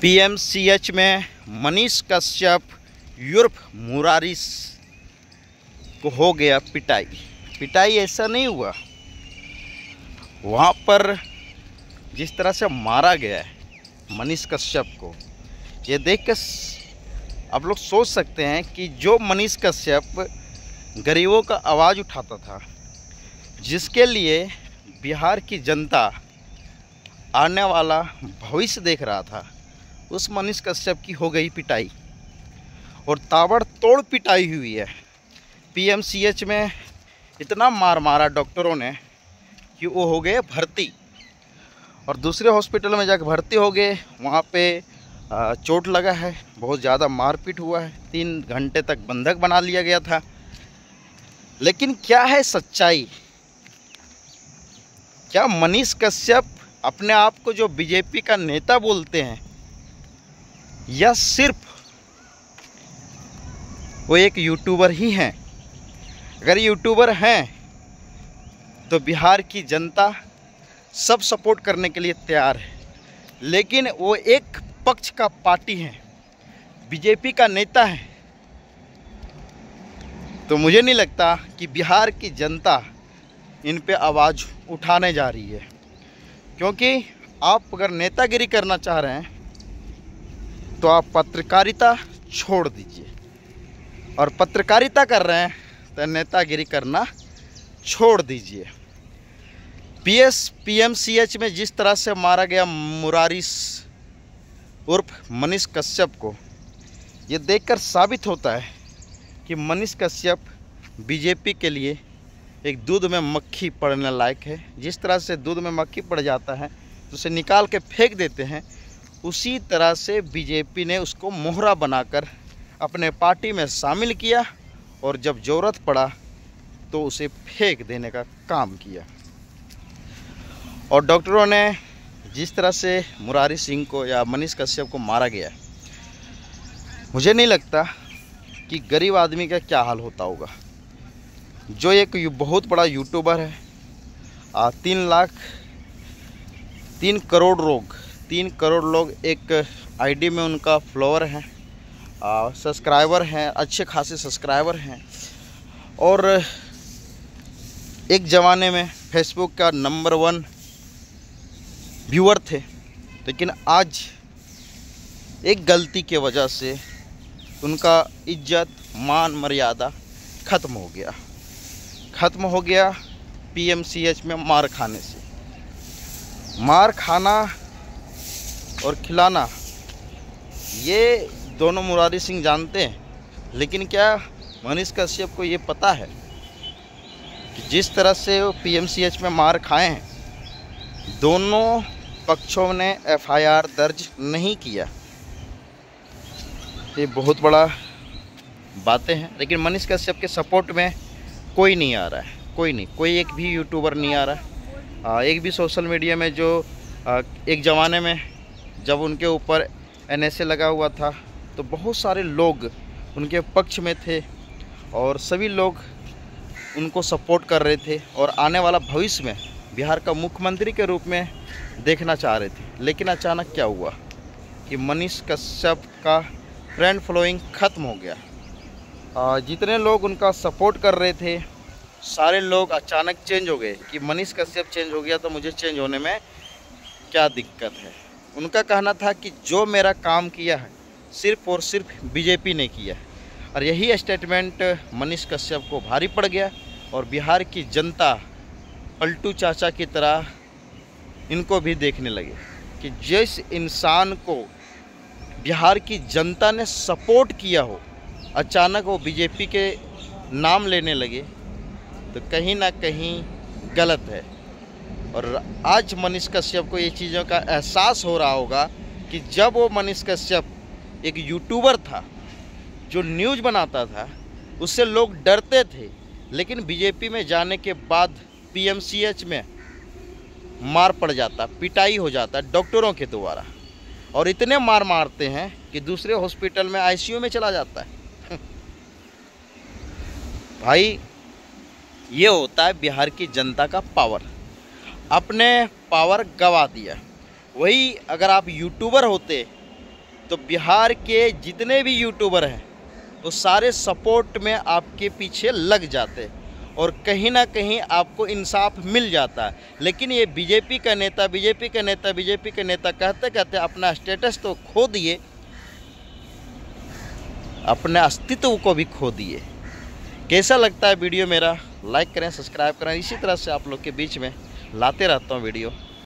PMCH में मनीष कश्यप उर्फ मुरारी को हो गया पिटाई। पिटाई ऐसा नहीं हुआ, वहाँ पर जिस तरह से मारा गया है मनीष कश्यप को, ये देख कर आप लोग सोच सकते हैं कि जो मनीष कश्यप गरीबों का आवाज़ उठाता था, जिसके लिए बिहार की जनता आने वाला भविष्य देख रहा था, उस मनीष कश्यप की हो गई पिटाई और ताबड़तोड़ पिटाई हुई है। पीएमसीएच में इतना मार मारा डॉक्टरों ने कि वो हो गए भर्ती और दूसरे हॉस्पिटल में जाकर भर्ती हो गए। वहाँ पे चोट लगा है, बहुत ज़्यादा मारपीट हुआ है, 3 घंटे तक बंधक बना लिया गया था। लेकिन क्या है सच्चाई? क्या मनीष कश्यप अपने आप को जो बीजेपी का नेता बोलते हैं, या सिर्फ वो एक यूट्यूबर ही हैं? अगर यूट्यूबर हैं तो बिहार की जनता सब सपोर्ट करने के लिए तैयार है, लेकिन वो एक पक्ष का पार्टी है, बीजेपी का नेता है, तो मुझे नहीं लगता कि बिहार की जनता इन पे आवाज़ उठाने जा रही है। क्योंकि आप अगर नेतागिरी करना चाह रहे हैं तो आप पत्रकारिता छोड़ दीजिए, और पत्रकारिता कर रहे हैं तो नेतागिरी करना छोड़ दीजिए। पीएमसीएच में जिस तरह से मारा गया मुरारी उर्फ मनीष कश्यप को, ये देखकर साबित होता है कि मनीष कश्यप बीजेपी के लिए एक दूध में मक्खी पड़ने लायक है। जिस तरह से दूध में मक्खी पड़ जाता है तो उसे निकाल के फेंक देते हैं, उसी तरह से बीजेपी ने उसको मोहरा बनाकर अपने पार्टी में शामिल किया और जब ज़रूरत पड़ा तो उसे फेंक देने का काम किया। और डॉक्टरों ने जिस तरह से मुरारी सिंह को या मनीष कश्यप को मारा गया, मुझे नहीं लगता कि गरीब आदमी का क्या हाल होता होगा। जो एक बहुत बड़ा यूट्यूबर है, 3 करोड़ लोग एक आईडी में उनका फॉलोअर हैं, सब्सक्राइबर हैं, अच्छे खासे सब्सक्राइबर हैं, और एक ज़माने में फेसबुक का नंबर 1 व्यूअर थे। लेकिन आज एक गलती के वजह से उनका इज्जत मान मर्यादा ख़त्म हो गया पीएमसीएच में मार खाने से। मार खाना और खिलाना ये दोनों मुरारी सिंह जानते हैं, लेकिन क्या मनीष कश्यप को ये पता है कि जिस तरह से वो पीएमसीएच में मार खाए हैं, दोनों पक्षों ने एफआईआर दर्ज नहीं किया। ये बहुत बड़ा बातें हैं, लेकिन मनीष कश्यप के सपोर्ट में कोई नहीं आ रहा है, कोई एक भी यूट्यूबर नहीं आ रहा है। एक भी सोशल मीडिया में जो एक ज़माने में जब उनके ऊपर एनएसए लगा हुआ था तो बहुत सारे लोग उनके पक्ष में थे और सभी लोग उनको सपोर्ट कर रहे थे और आने वाला भविष्य में बिहार का मुख्यमंत्री के रूप में देखना चाह रहे थे। लेकिन अचानक क्या हुआ कि मनीष कश्यप का फ्रेंड फॉलोइंग ख़त्म हो गया। जितने लोग उनका सपोर्ट कर रहे थे, सारे लोग अचानक चेंज हो गए कि मनीष कश्यप चेंज हो गया तो मुझे चेंज होने में क्या दिक्कत है। उनका कहना था कि जो मेरा काम किया है सिर्फ और सिर्फ बीजेपी ने किया है, और यही स्टेटमेंट मनीष कश्यप को भारी पड़ गया और बिहार की जनता पलटू चाचा की तरह इनको भी देखने लगे कि जिस इंसान को बिहार की जनता ने सपोर्ट किया हो, अचानक वो बीजेपी के नाम लेने लगे तो कहीं ना कहीं गलत है। और आज मनीष कश्यप को ये चीज़ों का एहसास हो रहा होगा कि जब वो मनीष कश्यप एक यूट्यूबर था जो न्यूज़ बनाता था, उससे लोग डरते थे, लेकिन बीजेपी में जाने के बाद पीएमसीएच में मार पड़ जाता, पिटाई हो जाता डॉक्टरों के द्वारा, और इतने मार मारते हैं कि दूसरे हॉस्पिटल में आईसीयू में चला जाता है। भाई, ये होता है बिहार की जनता का पावर। अपने पावर गवा दिया। वही अगर आप यूट्यूबर होते तो बिहार के जितने भी यूट्यूबर हैं तो सारे सपोर्ट में आपके पीछे लग जाते हैं और कहीं ना कहीं आपको इंसाफ मिल जाता है। लेकिन ये बीजेपी का नेता कहते कहते अपना स्टेटस तो खो दिए, अपने अस्तित्व को भी खो दिए। कैसा लगता है वीडियो मेरा? लाइक करें, सब्सक्राइब करें। इसी तरह से आप लोग के बीच में लाते रहता हूँ वीडियो।